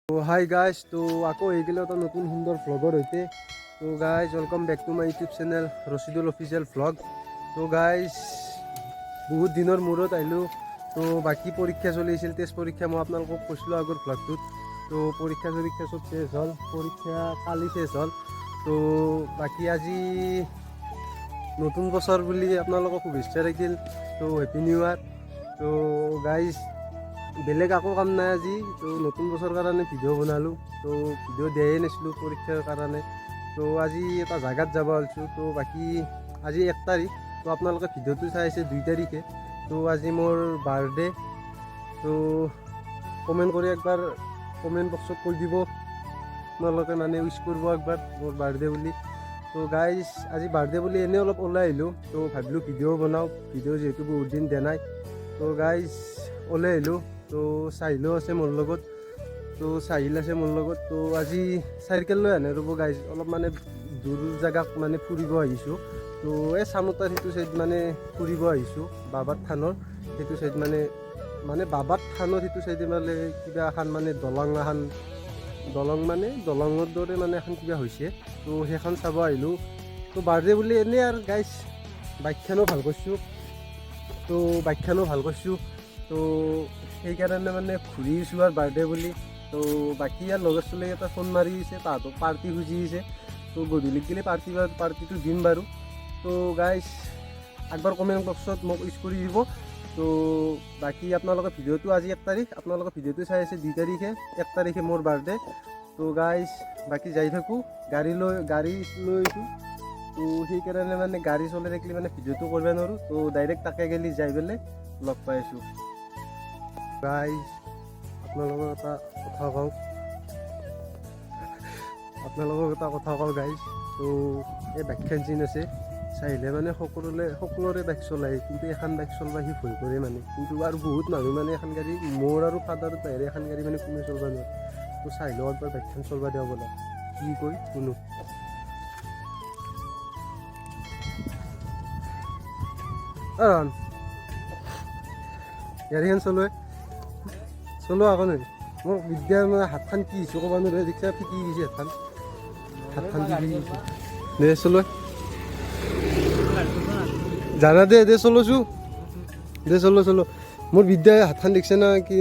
তো hi guys, তো আকৌ এইগিলা এটা নতুন সুন্দৰ ভ্লগৰ সৈতে। তো guys welcome back to my YouTube channel Rashidul official vlog. তো গাইজ বহুত দিনৰ মূৰত আহিলোঁ। তো বাকী পৰীক্ষা চলি আছিল, টেষ্ট পৰীক্ষা মই আপোনালোকক কৈছিলোঁ আগৰ ভ্লগটোত। তো পৰীক্ষা চব শেষ হ'ল, পৰীক্ষা কালি শেষ হ'ল। তো বাকী আজি নতুন বছৰ বুলি আপোনালোকক শুভেচ্ছা থাকিল। তো হেপী নিউ ইয়াৰ। তো গাইজ বেলেগ একো কাম নাই আজি। তো নতুন বছৰ কাৰণে ভিডিঅ' বনালোঁ। তো ভিডিঅ' দিয়াই নাছিলোঁ পৰীক্ষাৰ কাৰণে। তো আজি এটা জাগাত যাব ওলাইছোঁ। তো বাকী আজি 1 তাৰিখ। তো আপোনালোকে ভিডিঅ'টো চাই আছে 2 তাৰিখে। তো আজি মোৰ বাৰ্থডে। তো কমেণ্ট কৰি একবাৰ কমেণ্ট বক্সত কৈ দিব আপোনালোকে, মানে উইচ কৰিব একবাৰ মোৰ বাৰ্থডে বুলি। তো গাইজ আজি বাৰ্থডে বুলি এনেই অলপ ওলাই আহিলোঁ। তো ভাবিলোঁ ভিডিঅ' বনাওঁ, ভিডিঅ' যিহেতু বহুত দিন দিয়া নাই। তো গাইজ ওলাই আহিলোঁ। তো চাহিলো আছে মোৰ লগত। তো চাহিল আছে মোৰ লগত। তো আজি চাইকেল লৈ আনে ৰ'ব গাইজ, অলপ মানে দূৰ জেগাত মানে ফুৰিব আহিছোঁ। তো এই চামতাৰ সেইটো চাইড মানে ফুৰিব আহিছোঁ, বাবাত থানৰ সেইটো চাইড মানে বাবাত থানৰ সেইটো চাইডে মানে কিবা এখন মানে দলং মানে দলঙৰ দৰে মানে এখন কিবা হৈছে। তো সেইখন চাব আহিলোঁ। তো বাৰ্থডে বুলি এনেই আৰু গাইজ বাইকখনো ভাল কৰিছোঁ। তো সেইকাৰণে মানে ঘূৰি আহিছোঁ আৰু বাৰ্থডে বুলি। তো বাকী আৰু লগৰ ছোৱালী এটা ফোন মাৰি আছে, তাহাঁতক পাৰ্টি খুজি আছে। তো গধূলিক গ'লে পাৰ্টিটো দিম বাৰু। তো গাইজ একবাৰ কমেণ্ট বক্সত মোক উইচ কৰি দিব। তো বাকী আপোনালোকৰ ভিডিঅ'টো আজি 1 তাৰিখ, আপোনালোকৰ ভিডিঅ'টো চাই আছে 2 তাৰিখে। 1 তাৰিখে মোৰ বাৰ্থডে। তো গাইজ বাকী যাই থাকোঁ, গাড়ী লৈছোঁ। তো সেইকাৰণে মানে গাড়ী চলাই থাকিলে মানে ভিডিঅ'টো কৰিব নোৱাৰোঁ। তো ডাইৰেক্ট তাকে গেলি যাই পেলাই লগ পাই আছোঁ। গাইজ আপোনালোকক এটা কথা কওঁ গাইজ। তো এই বাইকখন চিন আছে চাহিলে মানে সকলোৰে বাইক চলায়, কিন্তু এখন বাইক চলাব সি ভয় কৰে মানে। কিন্তু আৰু বহুত মানুহ মানে এখন গাড়ী, মোৰ আৰু ফাদাৰৰ বাহিৰে এখন গাড়ী মানে কোনে চলাব নোৱাৰে। তো চাহিলেও একবাৰ বাইকখন চলাব দিয়া বোলা, কি কয় শুনো। গাড়ীখন চলোৱা আকৌ নাই। মোৰ বিদ্যাৰ মানে হাতখন কি হৈছে ক'ব নোৱাৰে, দেখিছা ফিটি গৈছে হাতখন কি গৈছে। দে চলোৱা জানা দে চলাইছোঁ দে চলো। মোৰ বিদ্যাই হাতখন দেখিছে না, কি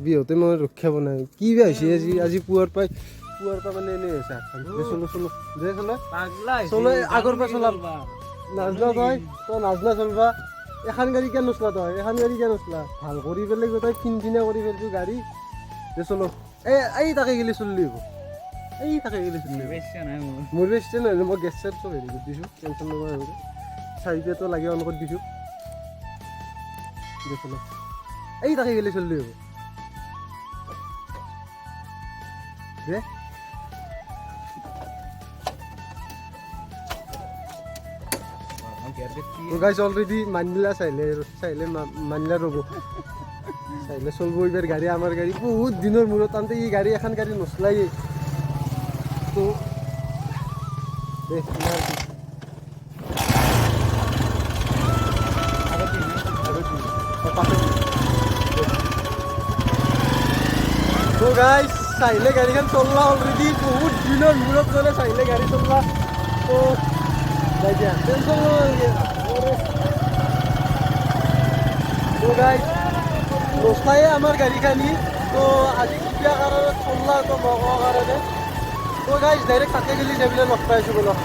বিহতে মই ৰক্ষা পোৱা নাই। কি বেয়া হৈছে আজি পুৱাৰ পৰা মানে এনেই হৈছে হাতখন। দে চলো আগৰ পৰা চলাম। নাজনা তই নাজনা চলবা। এখন গাড়ী কিয় নচলা ভাল কৰি পেলাই গোটেই ফিনফিনা কৰি পেলাইছোঁ গাড়ী। দে চলো এই তাকে গেলি চললি হ'ব। মোৰ বেছি নাই, মই গেছ চেছ চব হেৰি কৰি দিছোঁ, টেনশ্যন ল'ব নালাগে। চাৰিটাতো লাগে অন কৰি দিছোঁ। দে চলো এই তাকে গেলি চললি হ'ব। দে গাইজ অলৰেডি মানিলা চাহিলে মানিলা ৰ'ব। চাহিলে চলব এইবাৰ গাড়ী, আমাৰ গাড়ী বহুত দিনৰ মূৰত আনতে ই গাড়ী এখন গাড়ী নচলায়েই। তো দে তো গাইজ চাহিলে গাড়ীখন চললা অলৰেডি বহুত দিনৰ মূৰত মানে চাহিলে গাড়ী চললা। তো যাই দিয়া টেনশ্যন নালাগে। তো গাইজ নচলায়ে আমাৰ গাড়ীখানি। তো আজি কেতিয়া কাৰণত চললা তো নকওঁ কাৰণে। তো গাইজ ডাইৰেক্ট তাতে গেলি যাই পেলাই লগ পাই আছোঁ ব'লক।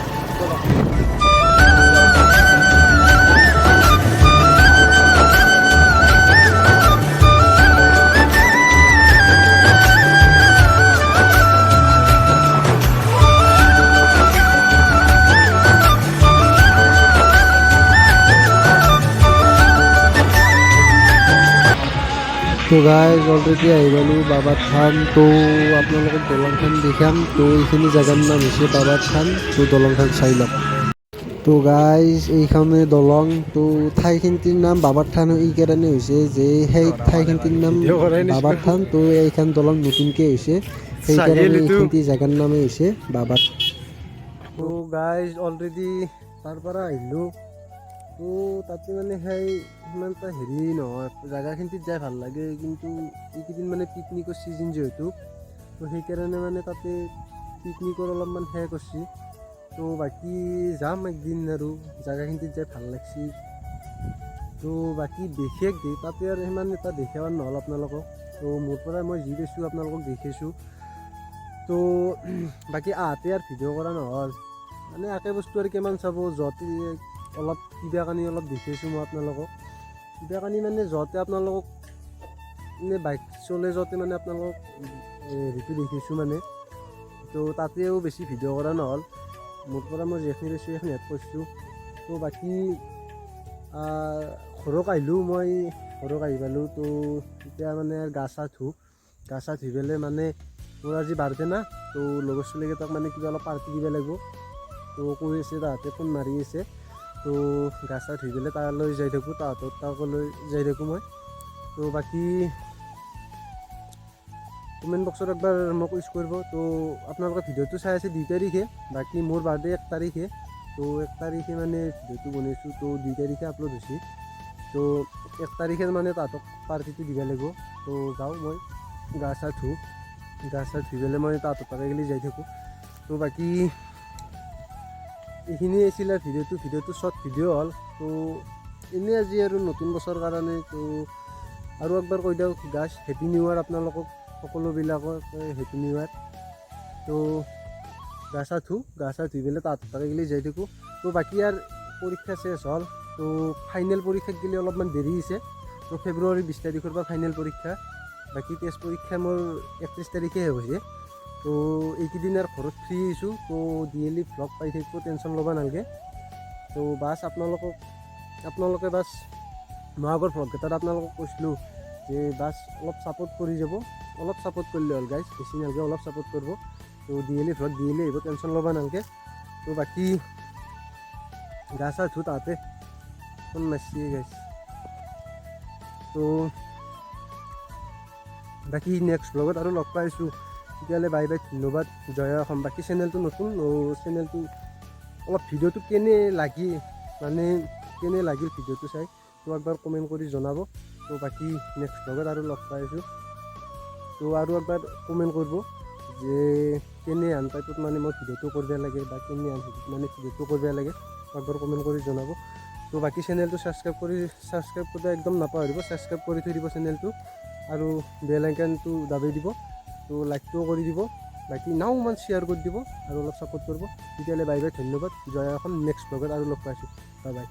তো গাইজ অলৰেডি আহি গ'লোঁ বাবাত থান। তো আপোনালোকক দলংখন দেখাম। তো এইখিনি জেগাৰ নাম হৈছে বাবাত থান। তো দলংখন চাই লওক। তো গাইজ এইখনে দলং। তো ঠাইখিনিৰ নাম বাবাত থান এই কাৰণে হৈছে যে সেই ঠাইখিনিৰ নাম বাবাত থান। তো এইখন দলং নতুনকৈ হৈছে, সেইকাৰণে এইখিনি জেগাৰ নামেই হৈছে বাবাত। তো গাইজ অলৰেডি তাৰ পৰা আহিলোঁ। তো তাতে মানে সিমান এটা হেৰি নহয়, জেগাখিনিত যাই ভাল লাগে। কিন্তু এইকেইদিন মানে পিকনিকৰ ছিজন যিহেতু, তো সেইকাৰণে মানে তাতে পিকনিকৰ অলপমান সেয়া কৰিছে। তো বাকী যাম একদিন আৰু জেগাখিনিত যাই ভাল লাগছি। তো বাকী বিশেষ তাতে আৰু সিমান এটা দেখুওৱা নহ'ল আপোনালোকক। তো মোৰ পৰা মই যি পাইছোঁ আপোনালোকক দেখাইছোঁ। তো বাকী আহোঁতে আৰু ভিডিঅ' কৰা নহ'ল, মানে একে বস্তু আৰু কিমান চাব। য'তে অলপ কিবা কানি অলপ দেখাইছোঁ মই আপোনালোকক। কিবা কানি মানে য'তে আপোনালোকক এনে বাইক চলাই যাওঁতে মানে আপোনালোকক হেৰিটো দেখিছোঁ মানে। তো তাতেও বেছি ভিডিঅ' কৰা নহ'ল। মোৰ পৰা মই যিখিনি পাইছোঁ সেইখিনি এড কৰিছোঁ। তো বাকী ঘৰত আহিলোঁ, মই ঘৰত আহি পালোঁ। তো এতিয়া মানে গা চা ধুই পেলাই মানে মোৰ আজি বাৰ্থডে না। তো লগৰ ছোৱালীকেইটাক মানে কিবা অলপ পাৰ্টি দিব লাগিব। তো কৈ আছে, তাহাঁতে ফোন মাৰি আছে। তো গা চা ধুই পেলাই তালৈ যাই থাকোঁ, তাকলৈ যাই থাকোঁ মই। তো বাকী কমেণ্ট বক্সত একবাৰ মোক উইচ কৰিব। তো আপোনালোকে ভিডিঅ'টো চাই আছে 2 তাৰিখে, বাকী মোৰ বাৰ্থডে 1 তাৰিখে। তো 1 তাৰিখে মানে ভিডিঅ'টো বনাইছোঁ, তো 2 তাৰিখে আপলোড হৈছে। তো 1 তাৰিখে মানে তাহাঁতক পাৰ্টিটো দিব লাগিব। তো যাওঁ মই গা চা ধুই পেলাই মই তাহাঁতৰ তাতে গেলি যাই থাকোঁ। তো বাকী এইখিনিয়ে আছিল আৰু ভিডিঅ'টো শ্বৰ্ট ভিডিঅ' হ'ল। তো এনেই আজি আৰু নতুন বছৰ কাৰণে তো আৰু একবাৰ কৈ দিওঁ গাইজ, হেপী নিউ ইয়েৰ আপোনালোকক সকলোবিলাকক হেপী নিউ ইয়েৰ। তো গা চা ধুই পেলাই তাহাঁতৰ তাতে গেলি যাই থাকোঁ। তো বাকী আৰু পৰীক্ষা শেষ হ'ল। তো ফাইনেল পৰীক্ষাত গেলি অলপমান দেৰি হৈছে। তো ফেব্ৰুৱাৰী 20 তাৰিখৰ পৰা ফাইনেল পৰীক্ষা। বাকী টেষ্ট পৰীক্ষা মোৰ 31 তাৰিখে হৈছে। তো এইকেইদিন আৰু ঘৰত ফ্ৰী হৈছোঁ। তো ডেইলি ভ্লগ পাই থাকিব, টেনশ্যন ল'ব নালাগে। তো বাছ আপোনালোকে বাছ মই আগৰ ভ্লগকেইটাত আপোনালোকক কৈছিলোঁ যে বাছ অলপ ছাপোৰ্ট কৰি যাব, অলপ ছাপোৰ্ট কৰিলে হ'ল গাইজ, বেছি নালাগে, অলপ ছাপোৰ্ট কৰিব। তো ডেইলি ভ্লগ ডেইলি আহিব, টেনশ্যন ল'ব নালাগে। তো বাকী গা চা ধুই তাহাঁতে ফোন মাৰিছে গাইজ। তো বাকী নেক্সট ভ্লগত আৰু লগ পাইছোঁ, তেতিয়াহ'লে বাই বাই, ধন্যবাদ, জয় অসম। বাকী চেনেলটো নতুন, চেনেলটো অলপ ভিডিঅ'টো কেনে লাগিল ভিডিঅ'টো চাই, তো একবাৰ কমেণ্ট কৰি জনাব। তো বাকী নেক্সট ভ্লগত আৰু লগ পাইছোঁ। তো আৰু একবাৰ কমেণ্ট কৰিব যে কেনে আন টাইপত মানে মই ভিডিঅ'টো কৰিব লাগে, বা কেনে আন মানে ভিডিঅ'টো কৰিব লাগে, একবাৰ কমেণ্ট কৰি জনাব। তো বাকী চেনেলটো ছাবস্ক্ৰাইব কৰিব একদম নাপাহৰিব, ছাবস্ক্ৰাইব কৰি থৈ দিব চেনেলটো, আৰু বেল আইকনটো দাবি দিব। তো লাইকটোও কৰি দিব, বাকী নাওমান শ্বেয়াৰ কৰি দিব, আৰু অলপ ছাপোৰ্ট কৰিব। তেতিয়াহ'লে বাই বাই, ধন্যবাদ, জয় অসম। নেক্সট ভ্লগত আৰু লগ পাইছোঁ, বাই বাই।